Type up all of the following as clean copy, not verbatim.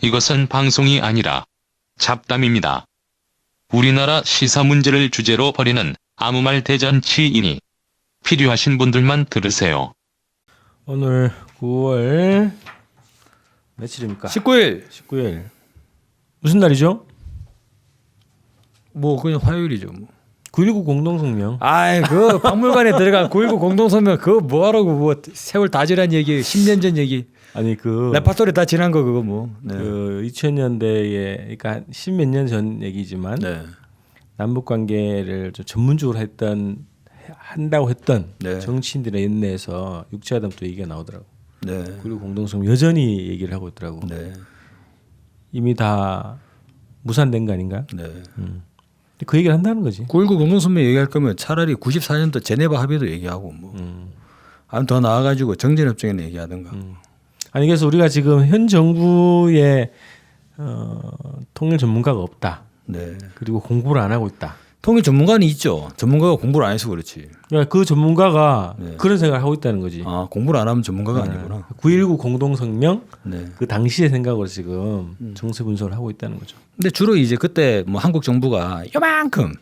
이것은 방송이 아니라 잡담입니다. 우리나라 시사 문제를 주제로 벌이는 아무 말 대잔치이니 필요하신 분들만 들으세요. 오늘 9월 며칠입니까? 19일. 19일. 무슨 날이죠? 뭐 그냥 화요일이죠. 뭐. 9.19 공동성명. 아이 그 박물관에 들어간 9.19 공동성명 그거 뭐하라고 뭐 세월 다 지난 얘기 10년 전 얘기 아니 그 레파토리 다 지난 거 그거 뭐. 네. 그 2000년대에 그러니까 한 십몇 년 전 얘기지만 네. 남북 관계를 좀 전문적으로 한다고 했던 네. 정치인들의 연내에서 육지화담 또 얘기가 나오더라고. 네. 그리고 공동성명 여전히 얘기를 하고 있더라고. 네. 이미 다 무산된 거 아닌가? 네. 그 얘기를 한다는 거지. 9.19 공동성명 얘기할 거면 차라리 94년도 제네바 합의도 얘기하고 뭐. 아니면 더 나아가지고 정전협정에는 얘기하든가. 아니 그래서 우리가 지금 현 정부의 통일 전문가가 없다. 네. 그리고 공부를 안 하고 있다. 통일 전문가는 있죠. 전문가가 공부를 안 해서 그렇지. 그러니까 그 전문가가 네. 그런 생각을 하고 있다는 거지. 아 공부를 안 하면 전문가가 아니구나. 9.19 공동성명 네. 그 당시의 생각으로 지금 정세 분석을 하고 있다는 거죠. 근데 주로 이제 그때 뭐 한국 정부가 요만큼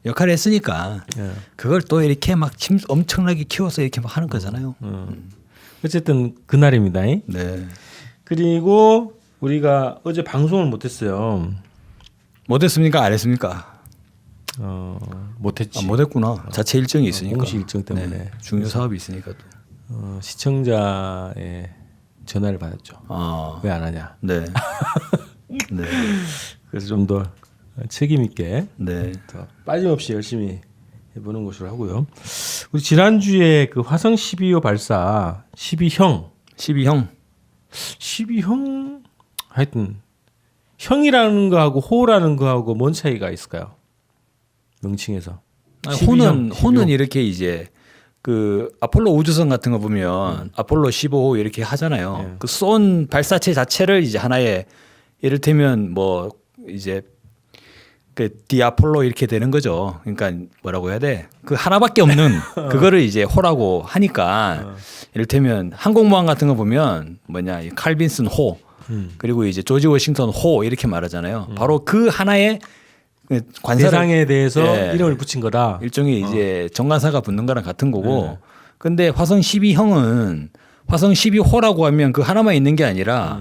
역할을 했으니까 예. 그걸 또 이렇게 막 엄청나게 키워서 이렇게 막 하는 거잖아요. 어쨌든 그날입니다. 네. 그리고 우리가 어제 방송을 못했어요. 못했습니까? 안 했습니까? 못했지. 아, 못했구나. 자체 일정이 있으니까. 공식 일정 때문에. 네. 중요 사업이 있으니까 또. 시청자의 전화를 받았죠. 아. 왜 안 하냐. 네. 네. 그래서 좀 더 책임 있게 네. 더 빠짐없이 열심히 해보는 것으로 하고요. 우리 지난주에 그 화성 12호 발사 12형 12형. 12형 하여튼 형이라는 거하고 호라는 거하고 뭔 차이가 있을까요? 명칭에서. 아니, 12형, 호는 이렇게 이제 그 아폴로 우주선 같은 거 보면 아폴로 15호 이렇게 하잖아요. 네. 그 쏜 발사체 자체를 이제 하나의 이를테면 뭐 이제 그 디아폴로 이렇게 되는 거죠. 그러니까 뭐라고 해야 돼? 그 하나밖에 없는 그거를 이제 호라고 하니까 이를테면 항공모함 같은 거 보면 뭐냐 이 칼빈슨 호 그리고 이제 조지 워싱턴 호 이렇게 말하잖아요. 바로 그 하나의 관사를 대상에 대해서 예. 이름을 붙인 거다. 일종의 이제 정관사가 붙는 거랑 같은 거고. 근데 화성 12형은 화성 12호라고 하면 그 하나만 있는 게 아니라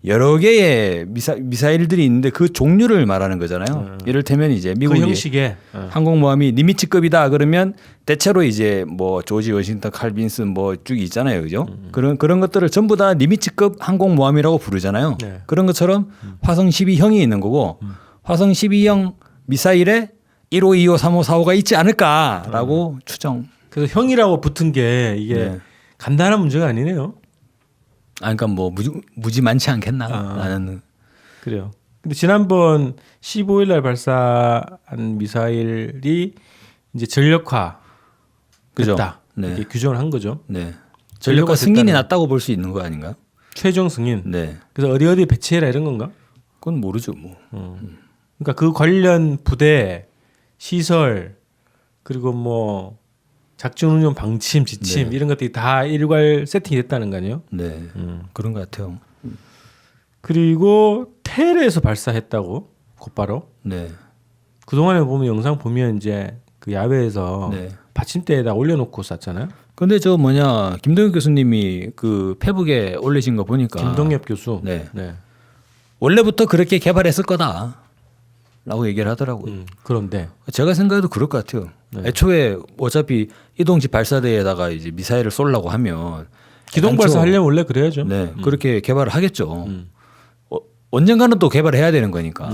여러 개의 미사일들이 있는데 그 종류를 말하는 거잖아요. 이를테면 이제 그 미국이 형식의 항공모함이 니미츠급이다 그러면 대체로 이제 뭐 조지 워싱턴 칼빈슨 뭐 쭉 있잖아요. 그죠? 그런 것들을 전부 다 니미츠급 항공모함이라고 부르잖아요. 네. 그런 것처럼 화성 12형이 있는 거고 화성 12형 미사일에 1호, 2호, 3호, 4호가 있지 않을까라고 추정. 그래서 형이라고 붙은 게 이게 네. 간단한 문제가 아니네요. 아, 그러니까 뭐 무지 많지 않겠나 나는. 그래요. 근데 지난번 15일 날 발사한 미사일이 이제 전력화 그죠? 됐다. 네. 이렇게 규정을 한 거죠. 네. 전력과 승인이 됐다는 났다고 볼 수 있는 거 아닌가? 최종 승인. 네. 그래서 어디 배치해라 이런 건가? 그건 모르죠, 뭐. 그러니까 그 관련 부대, 시설 그리고 뭐 작전 운영 방침, 지침 네. 이런 것들이 다 일괄 세팅이 됐다는 거 아니에요? 네. 그런 것 같아요. 그리고 텔에서 발사했다고 곧바로. 네. 그 동안에 보면 영상 보면 이제 그 야외에서 네. 받침대에다 올려놓고 쐈잖아요. 근데 저 뭐냐 김동엽 교수님이 그 페북에 올리신 거 보니까 김동엽 교수. 네. 네. 원래부터 그렇게 개발했을 거다라고 얘기를 하더라고요. 그런데 제가 생각해도 그럴 것 같아요. 애초에 어차피 이동식 발사대에다가 이제 미사일을 쏠려고 하면 기동 발사하려면 원래 그래야죠. 네, 그렇게 개발을 하겠죠. 언젠가는 또 개발해야 되는 거니까.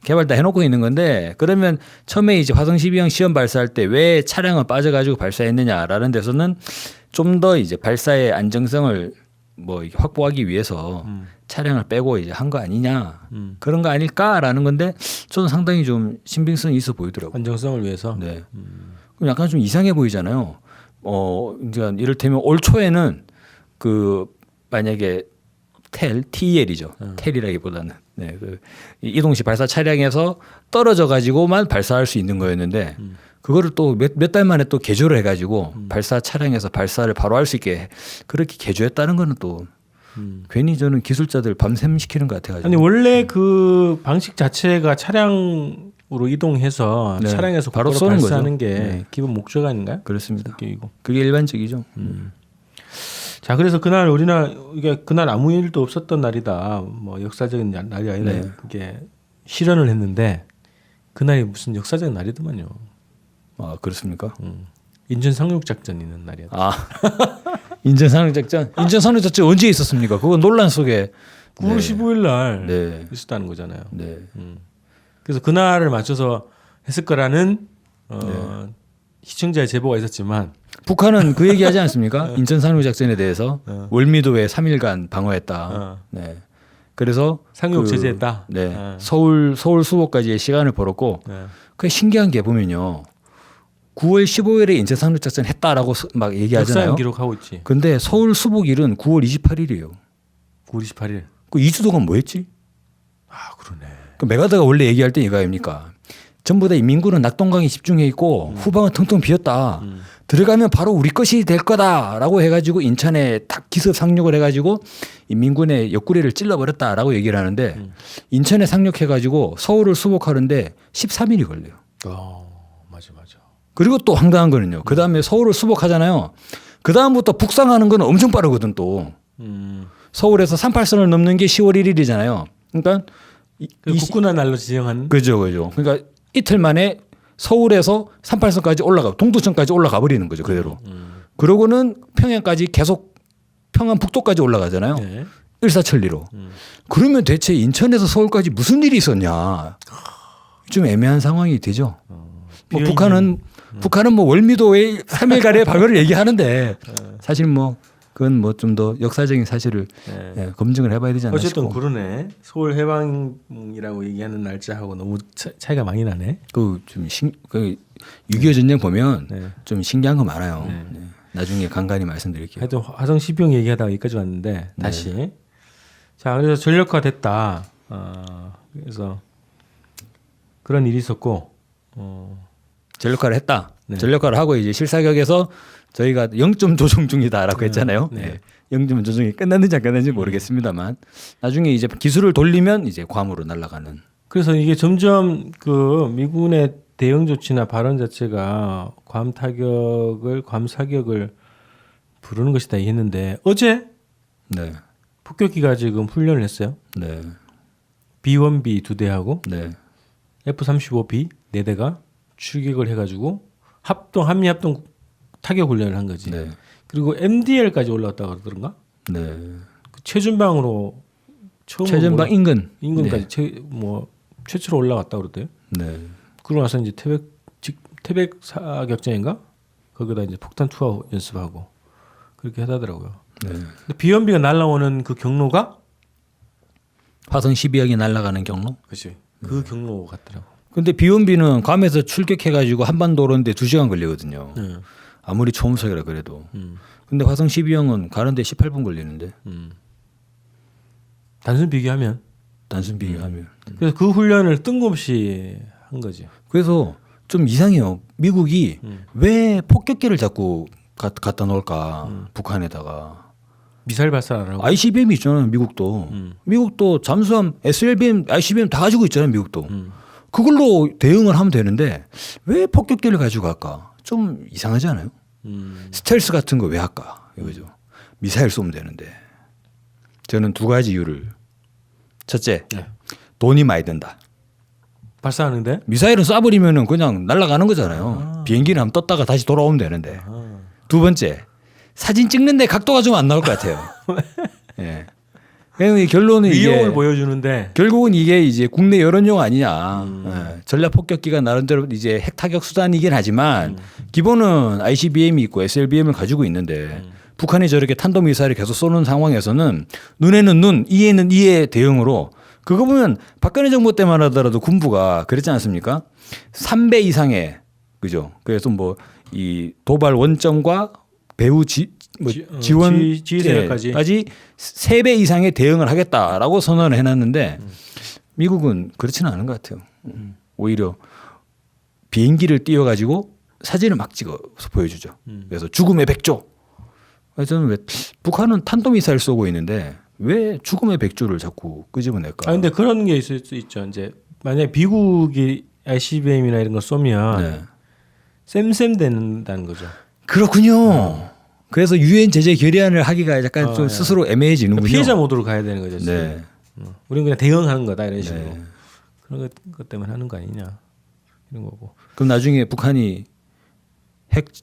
개발 다 해놓고 있는 건데 그러면 처음에 이제 화성 12형 시험 발사할 때 왜 차량을 빠져가지고 발사했느냐라는 데서는 좀 더 이제 발사의 안정성을 뭐 이렇게 확보하기 위해서 차량을 빼고 이제 한 거 아니냐 그런 거 아닐까라는 건데 저는 상당히 좀 신빙성이 있어 보이더라고요. 안정성을 위해서. 네. 그럼 약간 좀 이상해 보이잖아요. 이제 이를테면 올 초에는 그 만약에 TL이죠. 텔이라기보다는 네, 그 이동식 발사 차량에서 떨어져 가지고만 발사할 수 있는 거였는데 그거를 또 몇 달 만에 또 개조를 해가지고 발사 차량에서 발사를 바로 할 수 있게 그렇게 개조했다는 거는 또 괜히 저는 기술자들 밤샘 시키는 것 같아가지고. 아니 원래 그 방식 자체가 차량으로 이동해서 네. 차량에서 바로 바로 쏘는 발사하는 거죠. 게 네. 기본 목적 아닌가요? 그렇습니다. 성격이고. 그게 일반적이죠. 자, 그래서 그날 우리나라 이게 그날 아무 일도 없었던 날이다. 뭐 역사적인 날이 아니라 네. 이게 실현을 했는데 그날이 무슨 역사적인 날이더만요. 아 그렇습니까? 인천 상륙 작전 있는 날이었다. 아 인천 상륙작전. 인천 상륙작전 언제 있었습니까? 그거 논란 속에 9월 네. 15일 날 네. 있었다는 거잖아요. 네. 그래서 그날을 맞춰서 했을 거라는 네. 시청자의 제보가 있었지만 북한은 그 얘기하지 않습니까? 인천 상륙작전에 대해서 월미도에 3일간 방어했다. 어. 네. 그래서 상륙 제재했다. 네. 어. 서울 수복까지의 시간을 벌었고 네. 그 신기한 게 보면요. 9월 15일에 인천 상륙작전 했다라고 막 얘기하잖아요. 역사는 기록하고 있지. 근데 서울 수복일은 9월 28일이에요. 9월 28일. 그 2주 동안 뭐 했지? 아, 그러네. 그 메가드가 원래 얘기할 때 이거 아닙니까? 전부 다 인민군은 낙동강에 집중해 있고 후방은 텅텅 비었다. 들어가면 바로 우리 것이 될 거다라고 해가지고 인천에 딱 기습 상륙을 해가지고 인민군의 옆구리를 찔러버렸다라고 얘기를 하는데 인천에 상륙해가지고 서울을 수복하는데 13일이 걸려요. 맞아, 맞아. 그리고 또 황당한 거는요. 그 다음에 서울을 수복하잖아요. 그 다음부터 북상하는 건 엄청 빠르거든 또. 서울에서 38선을 넘는 게 10월 1일이잖아요. 그러니까 국군의 날로 지정한. 그죠. 그러니까 이틀 만에 서울에서 38선까지 올라가 동두천까지 올라가 버리는 거죠. 그대로. 그러고는 평양까지 계속 평안 북도까지 올라가잖아요. 네. 일사천리로. 그러면 대체 인천에서 서울까지 무슨 일이 있었냐. 좀 애매한 상황이 되죠. 뭐 북한은 뭐 월미도에 3일간의 방어를 얘기하는데 사실 뭐 그건 뭐 좀 더 역사적인 사실을 예, 검증을 해봐야 되지 않나 어쨌든 싶고. 그러네. 서울 해방이라고 얘기하는 날짜하고 너무 차이가 많이 나네. 그 6.25 전쟁 보면 네. 좀 신기한 거 많아요. 네. 나중에 간간히 말씀드릴게요. 하여튼 화성 12형 얘기하다가 여기까지 왔는데 다시. 자, 그래서 전력화 됐다. 그래서 그런 일이 있었고. 전력화를 했다. 네. 전력화를 하고 이제 실사격에서 저희가 0점 조정 중이다라고 했잖아요. 네. 0점 조정이 끝났는지 안 끝났는지 모르겠습니다만 나중에 이제 기술을 돌리면 이제 괌으로 날아가는. 그래서 이게 점점 그 미군의 대응 조치나 발언 자체가 괌 타격을 괌 사격을 부르는 것이다 했는데 어제 네. 폭격기가 지금 훈련을 했어요. 네. B1B 2대하고 네. F-35B 4대가 출격을 해가지고 한미 합동 타격 훈련을 한 거지. 네. 그리고 MDL까지 올라왔다고 그러더런가? 네. 그 최전방으로 처음 최전방 인근. 인근까지 네. 최초로 올라왔다 그러대요. 네. 그러고 나서 이제 태백 사격장인가? 거기다 이제 폭탄 투하 연습하고 그렇게 하더라고요. 네. 근데 비연비가 날라오는 그 경로가 화성 12형이 날아가는 경로. 그렇지. 그 경로 같더라고. 근데 비원비는 괌에서 출격해가지고 한반도 오는데 2시간 걸리거든요. 네. 아무리 초음속이라 그래도. 근데 화성 12형은 가는데 18분 걸리는데. 단순 비교하면. 단순 비교하면. 그래서 그 훈련을 뜬금없이 한 거지. 그래서 좀 이상해요. 미국이 왜 폭격기를 자꾸 갖다 놓을까 북한에다가. 미사일 발사라고. ICBM이 있잖아요. 미국도. 미국도 잠수함, SLBM, ICBM 다 가지고 있잖아요. 미국도. 그걸로 대응을 하면 되는데 왜 폭격기를 가지고 갈까? 좀 이상하지 않아요? 스텔스 같은 거 왜 할까? 이거죠. 미사일 쏘면 되는데. 저는 두 가지 이유를. 첫째, 네. 돈이 많이 든다. 발사하는데? 미사일은 쏴버리면 그냥 날아가는 거잖아요. 비행기는 한번 떴다가 다시 돌아오면 되는데. 두 번째, 사진 찍는데 각도가 좀 안 나올 것 같아요. 예. 그러면 결론은 위용을 이게 보여주는데 결국은 이게 이제 국내 여론용 아니냐. 예. 전략 폭격기가 나름대로 이제 핵 타격 수단이긴 하지만 기본은 ICBM이 있고 SLBM을 가지고 있는데 북한이 저렇게 탄도미사일을 계속 쏘는 상황에서는 눈에는 눈, 이에는 이의 대응으로 그거 보면 박근혜 정부 때만 하더라도 군부가 그랬지 않습니까? 3배 이상의 그죠. 그래서 뭐 이 도발 원점과 배후 지원 지휘세력까지 3배 이상의 대응을 하겠다라고 선언을 해놨는데 미국은 그렇지는 않은 것 같아요. 오히려 비행기를 띄워가지고 사진을 막 찍어서 보여주죠. 그래서 죽음의 백조. 저는 왜 북한은 탄도미사일 쏘고 있는데 왜 죽음의 백조를 자꾸 끄집어낼까? 아 근데 그런 게 있을 수 있죠. 이제 만약 미국이 ICBM이나 이런 거 쏘면 네. 쌤쌤 된다는 거죠. 그렇군요. 그래서 유엔 제재 결의안을 하기가 약간 좀 예. 스스로 애매해지는군요. 피해자 모드로 가야 되는 거죠. 지금. 네. 우리는 그냥 대응하는 거다 이런 식으로. 네. 그런 것 때문에 하는 거 아니냐 이런 거고. 그럼 나중에 북한이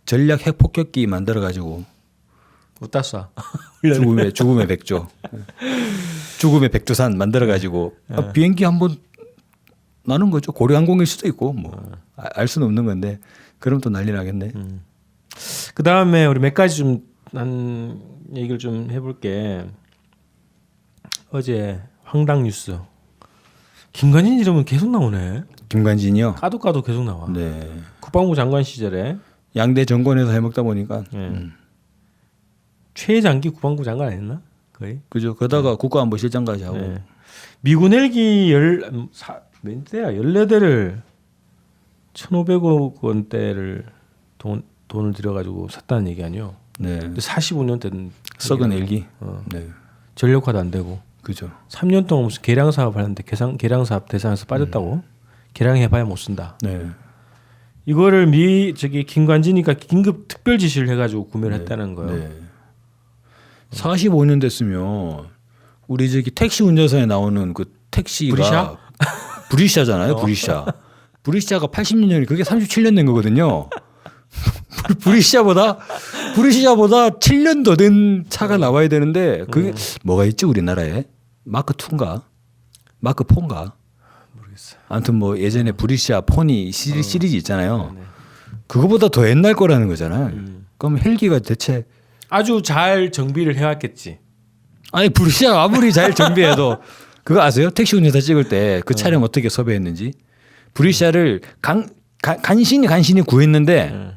전략 핵 폭격기 만들어 가지고 어디다 쏴? 죽음의 백조, 죽음의 백조산 만들어 가지고 비행기 한번 나는 거죠. 고려항공일 수도 있고 뭐 알 수는 없는 건데 그럼 또 난리 나겠네. 그 다음에 우리 몇 가지 좀 한 얘기를 좀 해볼게. 어제 황당 뉴스. 김관진 이름은 계속 나오네. 김관진이요. 까도 계속 나와. 네. 국방부 장관 시절에 양대 정권에서 해먹다 보니까 최장기 국방부 장관 아니었나? 거의. 그죠. 그러다가 국가안보실장까지 하고 네. 미군 헬기 몇 대야? 14대를 1,500억 원대를 돈을 들여가지고 샀다는 얘기 아니요? 네. 근데 45년 된 썩은 얘기라고. 일기. 어. 네. 전력화도 안 되고 그죠. 3년 동안 무슨 개량 사업 하는데 개량 사업 대상에서 빠졌다고? 개량해봐야 못 쓴다. 네. 이거를 김관진이가 긴급 특별 지시를 해가지고 구매를 했다는 거예요. 네. 45년 됐으면 우리 저기 택시 운전사에 나오는 그 택시가 브리샤? 브리샤잖아요. 브리샤. 브리샤가 80년 전에 그게 37년 된 거거든요. 브리샤보다 7년 더 된 차가 나와야 되는데 그게 뭐가 있지 우리나라에? 마크 2인가? 마크 4인가? 모르겠어. 아무튼 뭐 예전에 브리샤 포니 시리즈 있잖아요. 네. 그거보다 더 옛날 거라는 거잖아요. 그럼 헬기가 대체 아주 잘 정비를 해왔겠지. 아니 브리샤 아무리 잘 정비해도 그거 아세요? 택시 운전사 찍을 때 그 차량 어떻게 섭외했는지 브리샤를 간신히 구했는데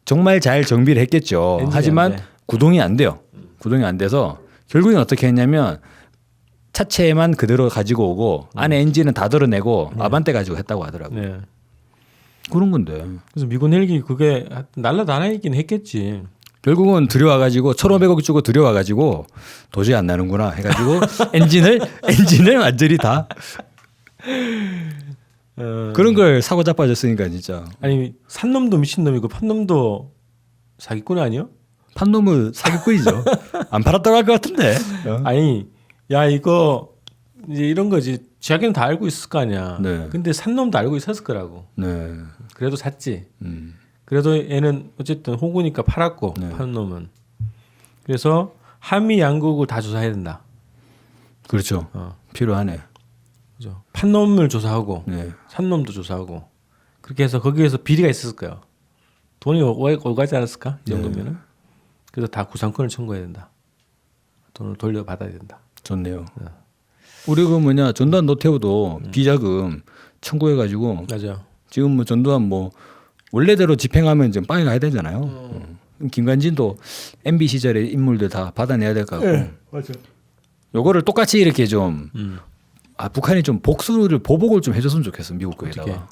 정말 잘 정비를 했겠죠. 엔진이 하지만 안 돼. 구동이 안 돼요. 구동이 안 돼서 결국엔 어떻게 했냐면 차체만 그대로 가지고 오고 안에 엔진은 다 덜어내고 아반떼 가지고 했다고 하더라고요. 네. 그런 건데 그래서 미군 헬기 그게 날라다니긴 했겠지. 결국은 들여와가지고 1,500억 주고 들여와가지고 도저히 안 나는구나 해가지고 엔진을 완전히 다 그런 걸 사고 자빠졌으니까 진짜 아니 산 놈도 미친 놈이고 판 놈도 사기꾼 아니요? 판 놈은 사기꾼이죠. 안 팔았다고 할 것 같은데. 아니 야 이거 이제 이런 거지. 자기는 다 알고 있을 거 아니야. 네. 근데 산 놈도 알고 있었을 거라고. 네. 그래도 샀지. 그래도 얘는 어쨌든 호구니까 팔았고 네. 파는 놈은. 그래서 한미 양국을 다 조사해야 된다. 그렇죠. 필요하네. 그죠? 판 놈을 조사하고 네. 산 놈도 조사하고 그렇게 해서 거기에서 비리가 있었을 거야. 돈이 오가지 않았을까? 이 정도면은. 그래서 다 구상권을 청구해야 된다. 돈을 돌려받아야 된다. 좋네요. 우리 그 뭐냐 전두환 노태우도 비자금 청구해가지고 맞아. 지금 뭐 전두환 뭐 원래대로 집행하면 좀 빵에 가야 되잖아요. 김관진도 MB 시절의 인물들 다 받아내야 될 것 같고. 맞아. 요거를 똑같이 이렇게 좀 북한이 좀 보복을 좀 해줬으면 좋겠어 미국 거에다가. 어떻게?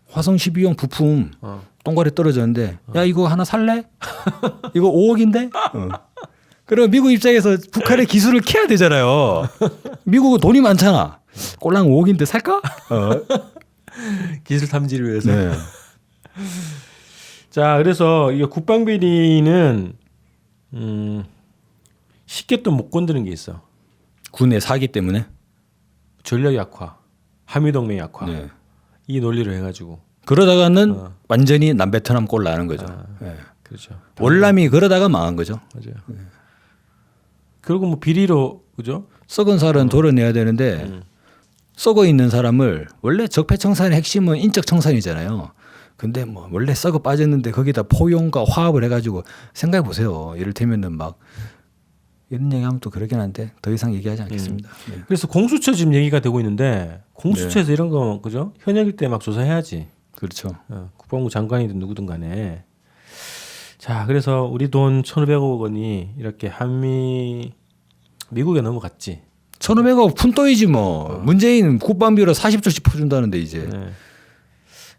화성 12형 부품 어. 똥과리 떨어졌는데 야 이거 하나 살래? 이거 5억인데? 그럼 미국 입장에서 북한의 기술을 캐야 되잖아요. 미국은 돈이 많잖아. 꼴랑 5억인데 살까? 기술 탐지를 위해서. 네. 자, 그래서 이 국방비리는 쉽게 또 못 건드는 게 있어. 군의 사기 때문에. 전력 약화, 한미동맹 약화. 네. 이 논리를 해가지고. 그러다가는 완전히 남베트남 꼴 나는 거죠. 네. 그렇죠. 월남이 그러다가 망한 거죠. 맞아요. 결국 뭐 비리로 그죠? 썩은 살은 도려내야 되는데 썩어 있는 사람을 원래 적폐청산의 핵심은 인적 청산이잖아요. 근데 뭐 원래 썩어 빠졌는데 거기다 포용과 화합을 해가지고 생각해 보세요. 이를테면은 막 이런 얘기하면 또 그러긴 한데 더 이상 얘기하지 않겠습니다. 네. 그래서 공수처 지금 얘기가 되고 있는데 공수처에서 이런 거 그죠? 현역일 때 막 조사해야지. 그렇죠. 국방부 장관이든 누구든 간에. 자, 그래서 우리 돈 1,500억 원이 이렇게 미국에 넘어갔지. 1,500억 푼돈이지 뭐. 문재인 국방비로 40조씩 퍼준다는데 이제. 네.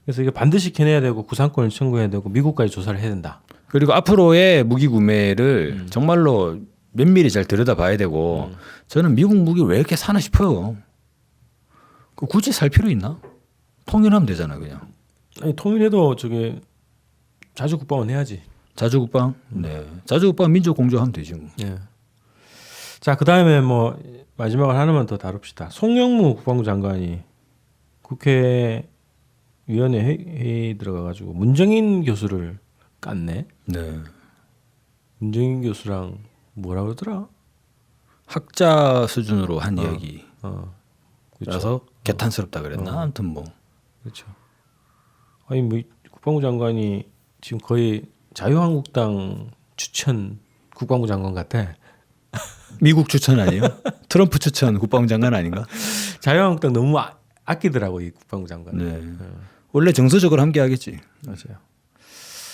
그래서 이거 반드시 캐내야 되고 구상권을 청구해야 되고 미국까지 조사를 해야 된다. 그리고 앞으로의 무기 구매를 정말로 면밀히 잘 들여다봐야 되고 저는 미국 무기 왜 이렇게 사나 싶어요. 그 굳이 살 필요 있나? 통일하면 되잖아 그냥. 아니 통일해도 저게 자주 국방은 해야지. 자주 국방? 네. 자주 국방 민족 공조하면 되지 뭐. 예. 자, 그다음에 뭐 마지막으로 하나만 더 다룹시다. 송영무 국방부 장관이 국회 위원회 회의 들어가 가지고 문정인 교수를 깠네. 네. 문정인 교수랑 뭐라 그러더라? 학자 수준으로 한 이야기. 그렇죠. 그래서 개탄스럽다 그랬나? 아무튼 뭐. 그렇죠. 아니 뭐 국방부 장관이 지금 거의 자유한국당 추천 국방부 장관 같아. 미국 추천 아니에요? 트럼프 추천 국방부 장관 아닌가? 자유한국당 너무 아끼더라고 이 국방부 장관. 네. 원래 정서적으로 함께 하겠지. 맞아요.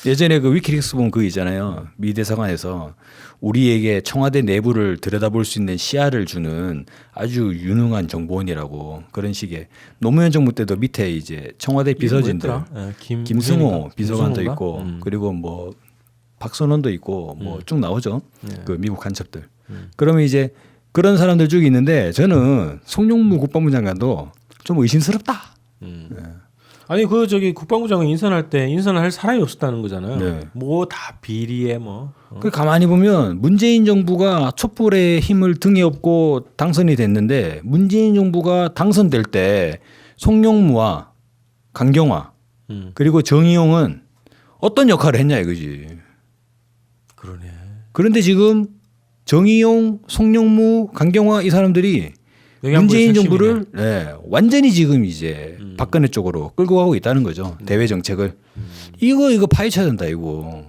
예전에 그 위키릭스 본 그 있잖아요. 미 대사관에서 우리에게 청와대 내부를 들여다볼 수 있는 시야를 주는 아주 유능한 정보원이라고 그런 식의 노무현 정부 때도 밑에 이제 청와대 비서진들 김승호 비서관도 있고 그리고 뭐 박선원도 있고 뭐 쭉 나오죠. 그 미국 간첩들. 그러면 이제 그런 사람들 쭉 있는데 저는 송영무 국방부 장관도 좀 의심스럽다. 아니 그 저기 국방부 장관 인선할 때 인선할 사람이 없었다는 거잖아요. 네. 뭐 다 비리에 뭐. 그 가만히 보면 문재인 정부가 촛불의 힘을 등에 업고 당선이 됐는데 문재인 정부가 당선될 때 송영무와 강경화 그리고 정의용은 어떤 역할을 했냐 이거지. 그러네. 그런데 지금 정의용, 송영무, 강경화 이 사람들이 문재인 정부를 완전히 지금 이제 박근혜 쪽으로 끌고 가고 있다는 거죠. 대외 정책을. 이거 파헤쳐야 된다 이거.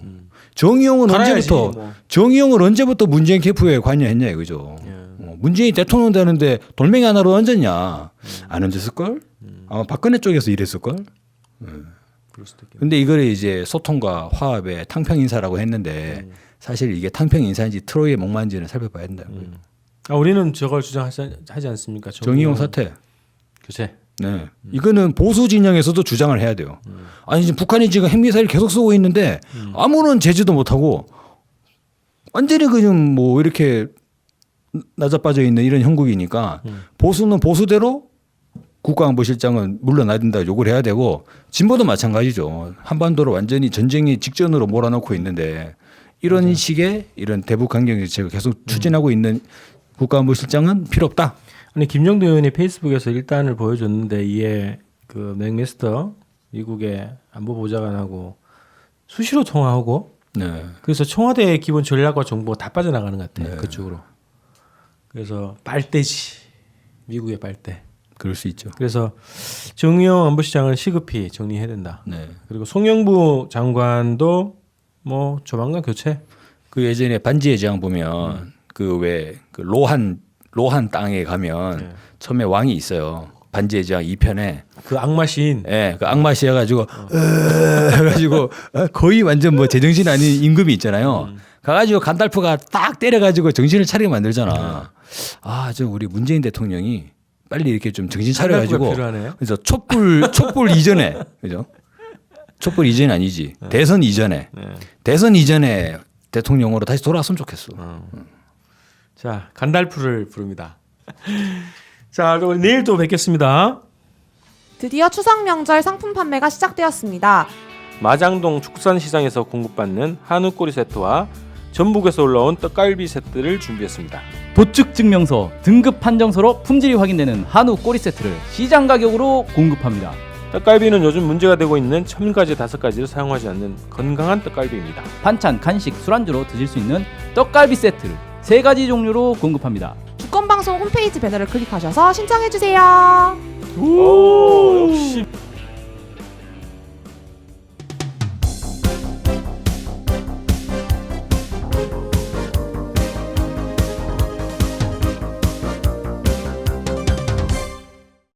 정의용은 언제부터 뭐. 정의용은 언제부터 문재인 캠프에 관여했냐 이거죠. 문재인 대통령 되는데 돌멩이 하나로 얹었냐? 안 얹었을 걸? 아마 박근혜 쪽에서 일했을 걸. 그럴 수도 있겠네. 근데 이거를 이제 소통과 화합의 탕평 인사라고 했는데 사실 이게 탕평 인사인지 트로이의 목마인지는 살펴봐야 된다. 우리는 저걸 주장하지 않습니까? 정의용 사태. 교체. 네. 이거는 보수 진영에서도 주장을 해야 돼요. 아니 지금 북한이 지금 핵미사일 계속 쏘고 있는데 아무런 제지도 못하고 완전히 그냥 뭐 이렇게 나자빠져 있는 이런 형국이니까 보수는 보수대로 국가안보실장은 물러나야 된다 요구를 해야 되고 진보도 마찬가지죠. 한반도를 완전히 전쟁의 직전으로 몰아넣고 있는데 이런 식의 이런 대북 강경 정책을 계속 추진하고 있는 국가안보실장은 필요 없다. 아니 김정도 의원이 페이스북에서 일단을 보여줬는데 이에 그 맥메스터 미국의 안보보좌관하고 수시로 통화하고 네. 그래서 청와대의 기본 전략과 정보가 다 빠져나가는 것 같아요. 네. 그쪽으로. 그래서 빨대지. 미국의 빨대. 그럴 수 있죠. 그래서 정의용 안보실장을 시급히 정리해야 된다. 네. 그리고 송영부 장관도 뭐 조만간 교체. 그 예전에 반지의 제왕 보면 그 왜 그 로한 땅에 가면 처음에 왕이 있어요. 반지의 제왕 2편에 그 악마 시인. 예, 그 악마 씨 해가지고 해가지고 거의 완전 뭐 제정신 아닌 임금이 있잖아요. 가가지고 간달프가 딱 때려가지고 정신을 차리게 만들잖아. 아, 저 우리 문재인 대통령이 빨리 이렇게 좀 정신 차려가지고 그래서 촛불 이전에 그죠? 촛불 이전이 아니지. 대선 이전에 대선 이전에 대통령으로 다시 돌아왔으면 좋겠어. 자, 간달프를 부릅니다. 자, 그럼 내일 또 뵙겠습니다. 드디어 추석 명절 상품 판매가 시작되었습니다. 마장동 축산시장에서 공급받는 한우 꼬리 세트와 전북에서 올라온 떡갈비 세트를 준비했습니다. 도축 증명서, 등급 판정서로 품질이 확인되는 한우 꼬리 세트를 시장 가격으로 공급합니다. 떡갈비는 요즘 문제가 되고 있는 첨가제 5가지를 사용하지 않는 건강한 떡갈비입니다. 반찬, 간식, 술안주로 드실 수 있는 떡갈비 세트를 3가지 종류로 공급합니다. 주권방송 홈페이지 배너를 클릭하셔서 신청해주세요. 오, 역시